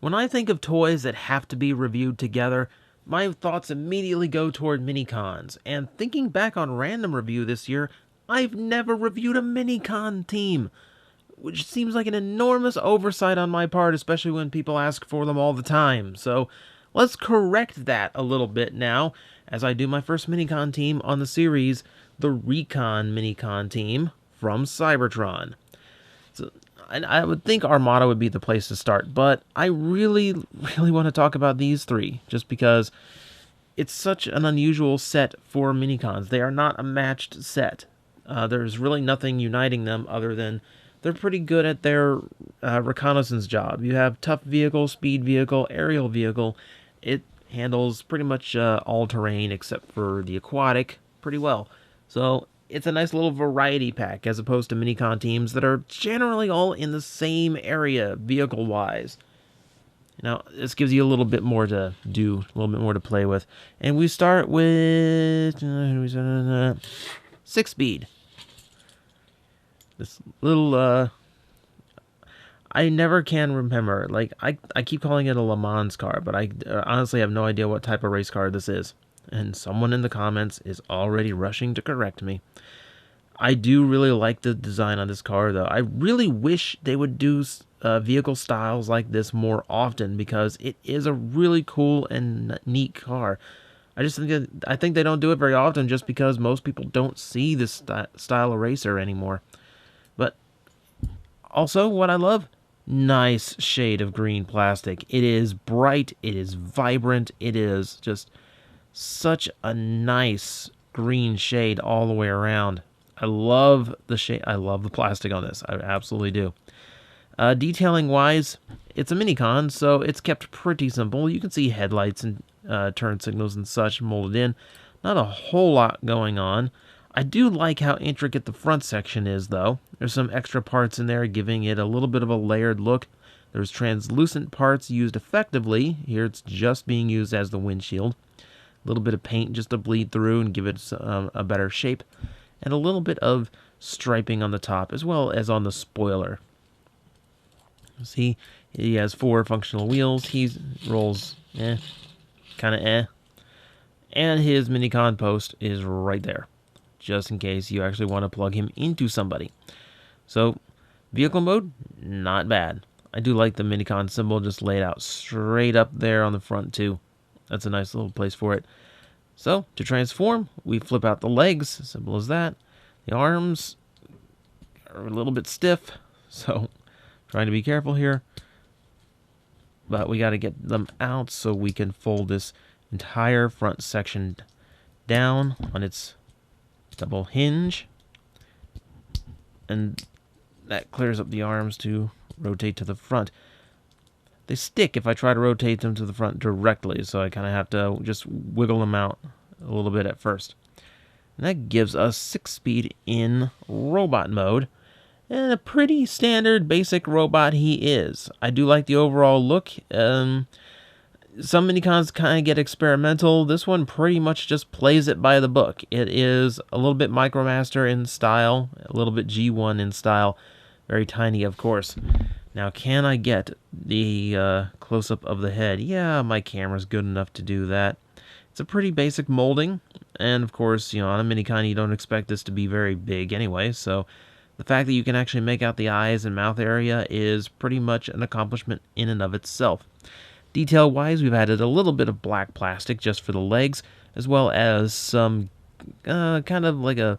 When I think of toys that have to be reviewed together, my thoughts immediately go toward Minicons, and thinking back on Random Review this year, I've never reviewed a Minicon team, which seems like an enormous oversight on my part, especially when people ask for them all the time. So let's correct that a little bit now, as I do my first Minicon team on the series, the Recon Minicon team from Cybertron. So, and I would think Armada would be the place to start, but I really want to talk about these three, just because it's such an unusual set for Minicons. They are not a matched set. There's really nothing uniting them other than they're pretty good at their reconnaissance job. You have tough vehicle, speed vehicle, aerial vehicle. It handles pretty much all terrain except for the aquatic pretty well. So it's a nice little variety pack as opposed to Minicon teams that are generally all in the same area vehicle-wise. Now, this gives you a little bit more to do, a little bit more to play with. And we start with 6-speed. This little, I never can remember. Like, I keep calling it a Le Mans car, but I honestly have no idea what type of race car this is. And someone in the comments is already rushing to correct me. I do really like the design on this car, though. I really wish they would do vehicle styles like this more often, because it is a really cool and neat car. I think they don't do it very often just because most people don't see this style of racer anymore. But also, what I love, nice shade of green plastic. It is bright, it is vibrant, it is just such a nice green shade all the way around. I love the shade. I love the plastic on this. I absolutely do. Detailing wise, it's a Minicon, so it's kept pretty simple. You can see headlights and turn signals and such molded in. Not a whole lot going on. I do like how intricate the front section is, though. There's some extra parts in there giving it a little bit of a layered look. There's translucent parts used effectively. Here it's just being used as the windshield. A little bit of paint just to bleed through and give it a better shape. And a little bit of striping on the top as well as on the spoiler. See, he has 4 functional wheels. He rolls, kind of. And his Minicon post is right there, just in case you actually want to plug him into somebody. So, vehicle mode, not bad. I do like the Minicon symbol just laid out straight up there on the front too. That's a nice little place for it. So, to transform, we flip out the legs, simple as that. The arms are a little bit stiff, so trying to be careful here. But we got to get them out so we can fold this entire front section down on its double hinge. And that clears up the arms to rotate to the front. They stick if I try to rotate them to the front directly, so I kind of have to just wiggle them out a little bit at first. And that gives us 6-speed in robot mode, and a pretty standard basic robot he is. I do like the overall look. Some Minicons kind of get experimental. This one pretty much just plays it by the book. It is a little bit Micromaster in style, a little bit G1 in style, very tiny of course. Now, can I get the close-up of the head? Yeah, my camera's good enough to do that. It's a pretty basic molding, and of course, on a Minicon you don't expect this to be very big anyway, so the fact that you can actually make out the eyes and mouth area is pretty much an accomplishment in and of itself. Detail-wise, we've added a little bit of black plastic just for the legs, as well as some kind of like a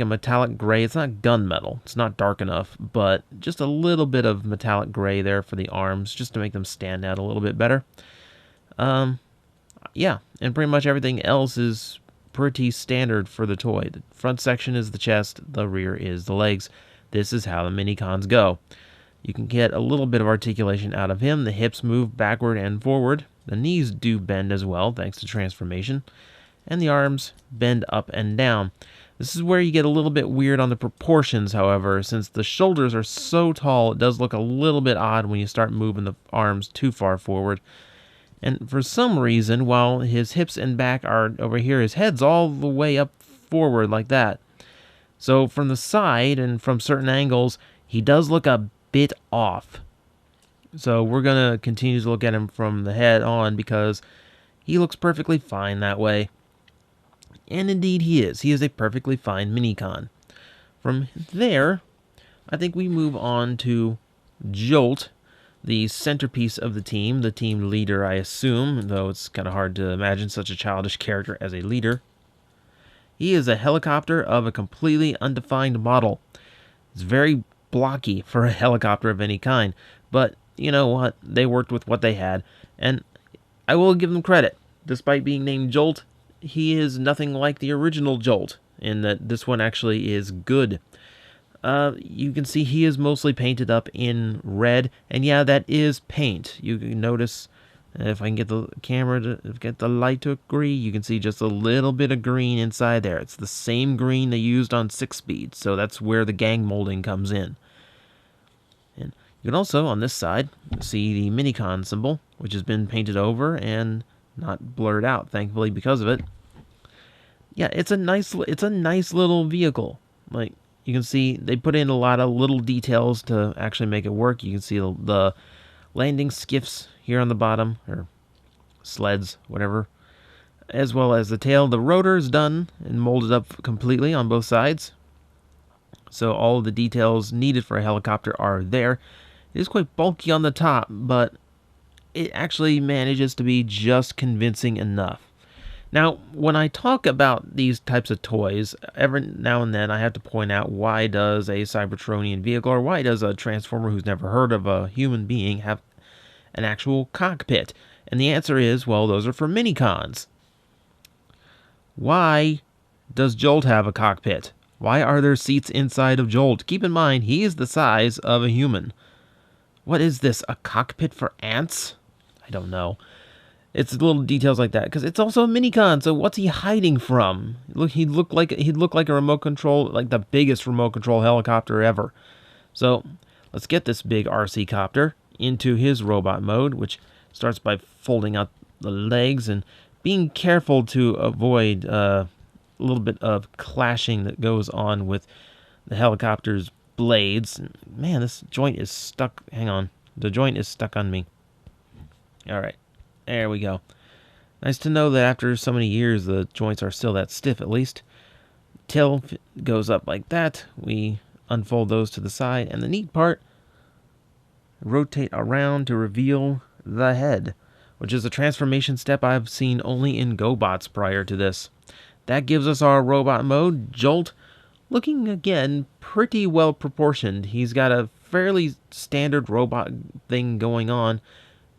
metallic gray. It's not gunmetal. It's not dark enough, but just a little bit of metallic gray there for the arms, just to make them stand out a little bit better. Yeah, and pretty much everything else is pretty standard for the toy. The front section is the chest, the rear is the legs. This is how the Minicons go. You can get a little bit of articulation out of him. The hips move backward and forward. The knees do bend as well, thanks to transformation. And the arms bend up and down. This is where you get a little bit weird on the proportions, however. Since the shoulders are so tall, it does look a little bit odd when you start moving the arms too far forward. And for some reason, while his hips and back are over here, his head's all the way up forward like that. So from the side and from certain angles, he does look a bit off. So we're going to continue to look at him from the head on because he looks perfectly fine that way. And indeed he is. He is a perfectly fine Minicon. From there, I think we move on to Jolt, the centerpiece of the team leader, I assume, though it's kind of hard to imagine such a childish character as a leader. He is a helicopter of a completely undefined model. It's very blocky for a helicopter of any kind, but you know what? They worked with what they had, and I will give them credit. Despite being named Jolt, he is nothing like the original Jolt, in that this one actually is good. You can see he is mostly painted up in red, and yeah, that is paint. You can notice, if I can get the camera to get the light to agree, you can see just a little bit of green inside there. It's the same green they used on 6-speed, so that's where the gang molding comes in. And you can also, on this side, see the Minicon symbol, which has been painted over and not blurred out, thankfully, because of it. Yeah, it's a nice little vehicle. Like, you can see they put in a lot of little details to actually make it work. You can see the landing skiffs here on the bottom, or sleds, whatever, as well as the tail. The rotor is done and molded up completely on both sides. So all of the details needed for a helicopter are there. It is quite bulky on the top, but it actually manages to be just convincing enough. Now, when I talk about these types of toys, every now and then I have to point out, why does a Cybertronian vehicle, or why does a Transformer who's never heard of a human being have an actual cockpit? And the answer is, well, those are for Minicons. Why does Jolt have a cockpit? Why are there seats inside of Jolt? Keep in mind, he is the size of a human. What is this, a cockpit for ants? I don't know. It's little details like that, because it's also a Minicon, so what's he hiding from? Look, he'd look like a remote control, like the biggest remote control helicopter ever. So let's get this big RC copter into his robot mode, which starts by folding out the legs and being careful to avoid a little bit of clashing that goes on with the helicopter's blades. Man, this joint is stuck. Hang on. The joint is stuck on me. All right. There we go. Nice to know that after so many years, the joints are still that stiff, at least. Tail goes up like that. We unfold those to the side. And the neat part, rotate around to reveal the head, which is a transformation step I've seen only in GoBots prior to this. That gives us our robot mode, Jolt, looking, again, pretty well proportioned. He's got a fairly standard robot thing going on,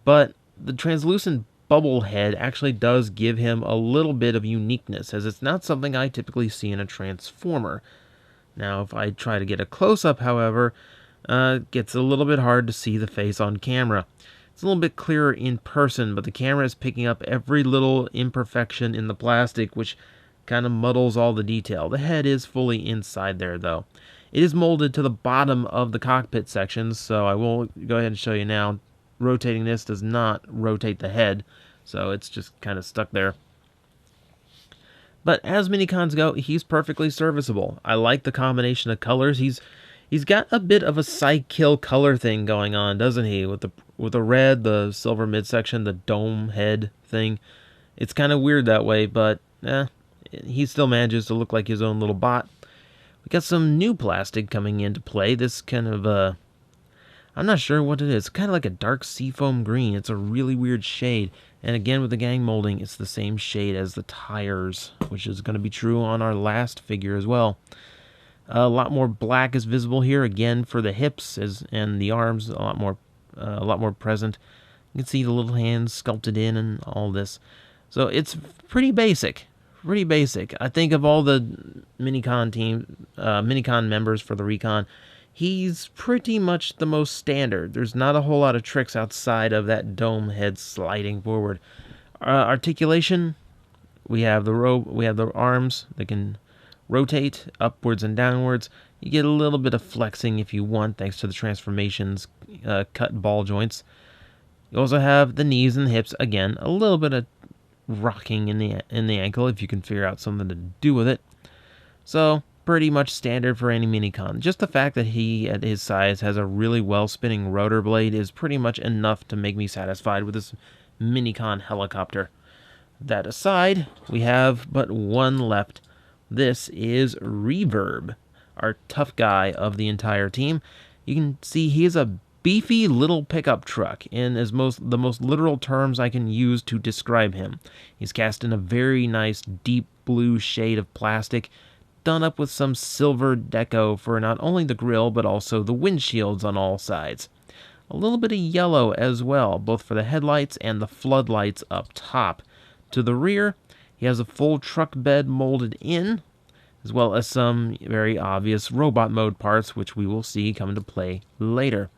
but the translucent bubble head actually does give him a little bit of uniqueness, as it's not something I typically see in a Transformer. Now, if I try to get a close-up, however, it gets a little bit hard to see the face on camera. It's a little bit clearer in person, but the camera is picking up every little imperfection in the plastic, which kind of muddles all the detail. The head is fully inside there, though. It is molded to the bottom of the cockpit sections, so I will go ahead and show you now. Rotating this does not rotate the head, so it's just kind of stuck there. But as Minicons go, he's perfectly serviceable. I like the combination of colors. He's got a bit of a Psykill color thing going on, doesn't he? With the red, the silver midsection, the dome head thing. It's kind of weird that way, but he still manages to look like his own little bot. We got some new plastic coming into play. This kind of I'm not sure what it is. It's kind of like a dark seafoam green. It's a really weird shade. And again, with the gang molding, it's the same shade as the tires, which is going to be true on our last figure as well. A lot more black is visible here, again, for the hips and the arms, a lot more present. You can see the little hands sculpted in and all this. So it's pretty basic. Pretty basic. I think of all the Minicon members for the Recon, he's pretty much the most standard. There's not a whole lot of tricks outside of that dome head sliding forward. Articulation, we have the arms that can rotate upwards and downwards. You get a little bit of flexing if you want, thanks to the transformations cut ball joints. You also have the knees and the hips. Again, a little bit of rocking in the ankle if you can figure out something to do with it. So pretty much standard for any Minicon. Just the fact that he, at his size, has a really well-spinning rotor blade is pretty much enough to make me satisfied with this Minicon helicopter. That aside, we have but one left. This is Reverb, our tough guy of the entire team. You can see he is a beefy little pickup truck in the most literal terms I can use to describe him. He's cast in a very nice deep blue shade of plastic, done up with some silver deco for not only the grille but also the windshields on all sides. A little bit of yellow as well, both for the headlights and the floodlights up top. To the rear, he has a full truck bed molded in, as well as some very obvious robot mode parts, which we will see come into play later.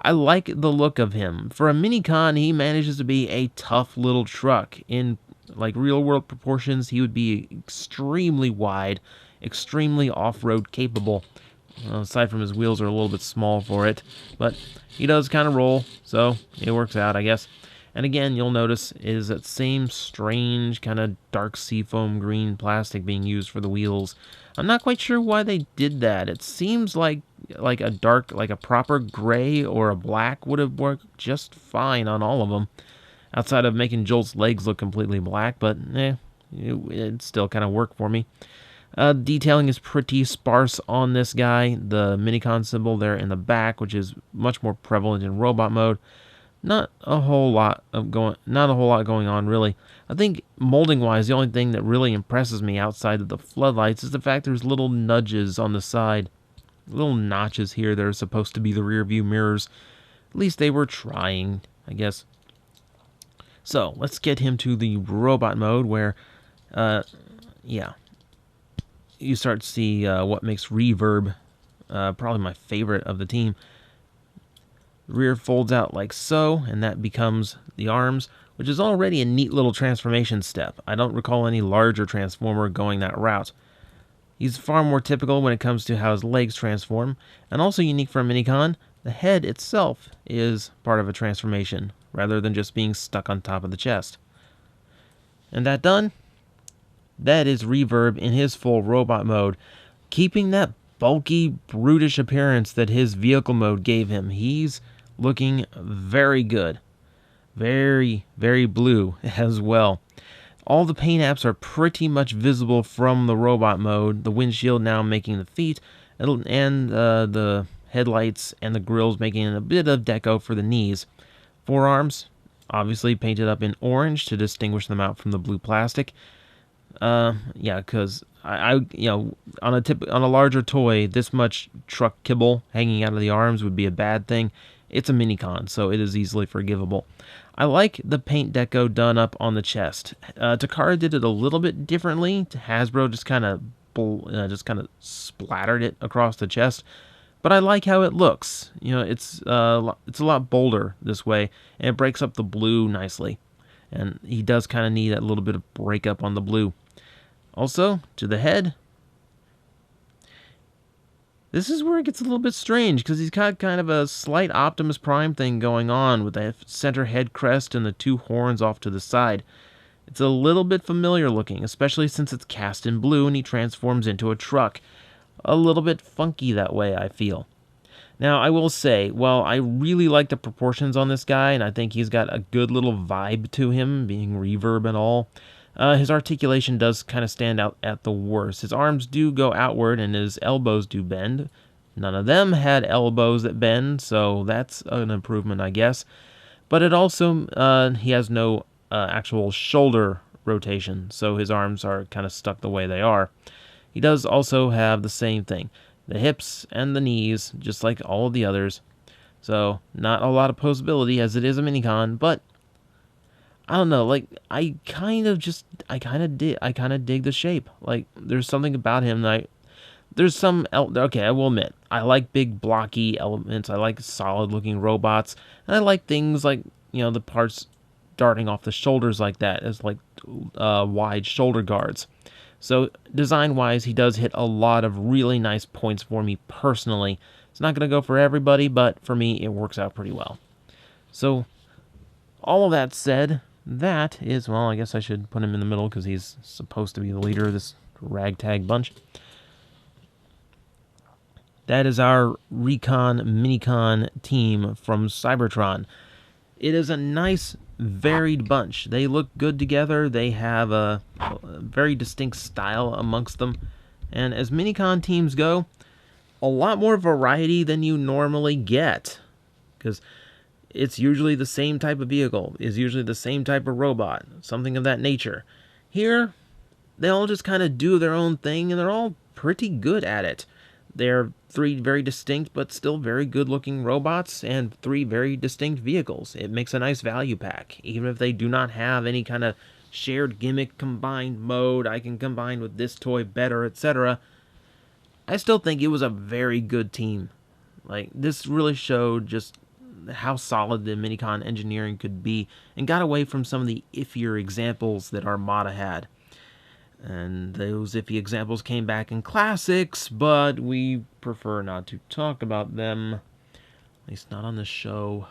I like the look of him. For a Minicon, he manages to be a tough little truck. In like real-world proportions, he would be extremely wide, extremely off-road capable. Well, aside from his wheels are a little bit small for it, but he does kind of roll, so it works out, I guess. And again, you'll notice is that same strange kind of dark seafoam green plastic being used for the wheels. I'm not quite sure why they did that. It seems like a proper gray or a black would have worked just fine on all of them, outside of making Jolt's legs look completely black, but it still kind of worked for me. Detailing is pretty sparse on this guy. The Minicon symbol there in the back, which is much more prevalent in robot mode. Not a whole lot going on, really. I think molding-wise, the only thing that really impresses me outside of the floodlights is the fact there's little nudges on the side. Little notches here that are supposed to be the rear view mirrors. At least they were trying, I guess. So, let's get him to the robot mode where, you start to see what makes Reverb probably my favorite of the team. The rear folds out like so, and that becomes the arms, which is already a neat little transformation step. I don't recall any larger transformer going that route. He's far more typical when it comes to how his legs transform, and also unique for a Minicon, the head itself is part of a transformation, rather than just being stuck on top of the chest. And that done, that is Reverb in his full robot mode, keeping that bulky, brutish appearance that his vehicle mode gave him. He's looking very good. Very, very blue as well. All the paint apps are pretty much visible from the robot mode, the windshield now making the feet, and the headlights and the grills making a bit of deco for the knees. Forearms, obviously painted up in orange to distinguish them out from the blue plastic. Because on a larger toy, this much truck kibble hanging out of the arms would be a bad thing. It's a Minicon, so it is easily forgivable. I like the paint deco done up on the chest. Takara did it a little bit differently. Hasbro just kind of splattered it across the chest. But I like how it looks. It's a lot bolder this way, and it breaks up the blue nicely. And he does kind of need that little bit of breakup on the blue. Also, to the head, this is where it gets a little bit strange, because he's got kind of a slight Optimus Prime thing going on with the center head crest and the two horns off to the side. It's a little bit familiar looking, especially since it's cast in blue and he transforms into a truck. A little bit funky that way, I feel. Now, I will say, while I really like the proportions on this guy, and I think he's got a good little vibe to him, being Reverb and all, his articulation does kind of stand out at the worst. His arms do go outward, and his elbows do bend. None of them had elbows that bend, so that's an improvement, I guess. But it also, he has no actual shoulder rotation, so his arms are kind of stuck the way they are. He does also have the same thing. The hips and the knees, just like all of the others. So, not a lot of posability as it is a Minicon, but I don't know, like, I kind of dig the shape. Like, there's something about him that I will admit, I like big blocky elements, I like solid looking robots, and I like things like, the parts darting off the shoulders like that, as like wide shoulder guards. So, design-wise, he does hit a lot of really nice points for me personally. It's not going to go for everybody, but for me, it works out pretty well. So, all of that said, that is, well, I guess I should put him in the middle because he's supposed to be the leader of this ragtag bunch. That is our Recon Minicon team from Cybertron. It is a nice, varied bunch. They look good together. They have a very distinct style amongst them. And as Minicon teams go, a lot more variety than you normally get. Because it's usually the same type of vehicle, is usually the same type of robot, something of that nature. Here, they all just kind of do their own thing, and they're all pretty good at it. They're three very distinct but still very good-looking robots and three very distinct vehicles. It makes a nice value pack, even if they do not have any kind of shared gimmick combined mode, I can combine with this toy better, etc. I still think it was a very good team. Like, this really showed just how solid the Minicon engineering could be and got away from some of the iffier examples that Armada had. And those iffy examples came back in classics, but we prefer not to talk about them. At least not on the show.